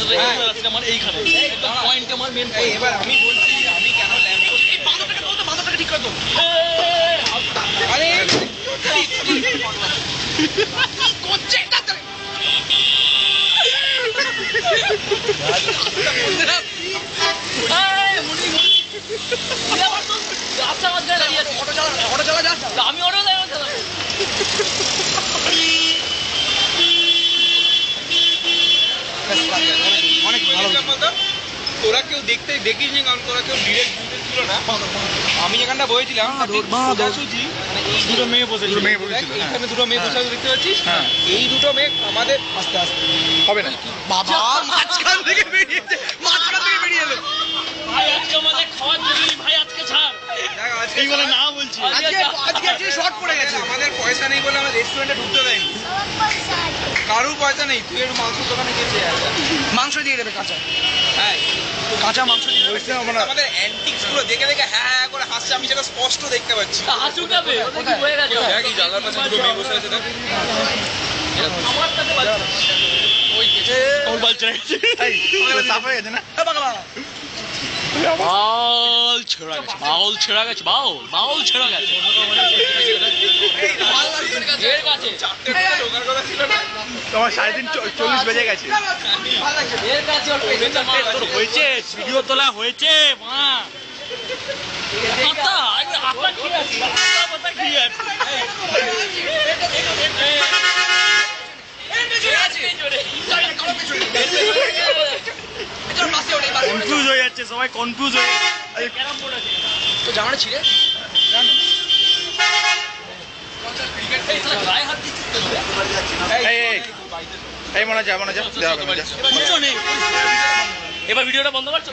সাথে আমার এইখানে পয়েন্ট আমার মেন। এবার আমি বলছি আমি কেন বাঁধটাকে ঠিক করে দেবো। আরে করছে আমি অটো অনেক ভালো তোরা কেউ দেখতে দেখিস নি, কারণ তোরা কেউ ডিরেক্ট ছিল না। আমি যেখানটা বসেছিলাম দুটো মেয়ে বসে, এখানে দুটো মেয়ে বসে দেখতে পাচ্ছিস। এই দুটো মেয়ে আমাদের আস্তে আস্তে হবে না বাবা, মাঝখান থেকে বেরিয়েছে, মাঝখান থেকে বেরিয়ে এলো। ভাই আজকে আমাদের খাওয়ার জন্য ভাই আজকে ছাড় এই বলে না বলছি, আজকে শর্ট পড়ে গেছে। আমাদের পয়সা নেই বলে আমার রেস্টুরেন্টে ঢুকতে দেয়নি, কারুর পয়সা নেই। তুই একটু মাংস দোকানে গিয়ে মাংস দিয়ে দেবে কাঁচা, হ্যাঁ কাঁচা মাংস দিয়ে দেবে। আমাদের অ্যান্টিক্স গুলো দেখে দেখে হ্যাঁ হ্যাঁ করে হাসছে, আমি সেটা স্পষ্ট দেখতে পাচ্ছি। হাসু যাবে ওটা হয়ে গেছে। দেখ এই জানলার পাশে দুটো মেয়ে বসে আছে, দেখ আমার সাথে ওই গেছে ওর বল চলে গেছে, এই ওগুলো সাফ হয়ে গেছে না বাবা। বাউল ছেড়া গেছে, বাউল ছেড়া গেছে, বাউল ছেড়া গেছে এর কাছে। তোমার 3:40 বেজে গেছে এর কাছে ওর পেছনে তোর হয়েছে, ভিডিও তোলা হয়েছে মা আতা আতা কি আছে, আতা কি আছে কনফিউজ হয়ে যাচ্ছে সবাই, কনফিউজ হয়ে ক্যারাম বোর্ড আছে তো জামাটা ছিঁড়ে এই মনে যা এবার ভিডিওটা বন্ধ করছো।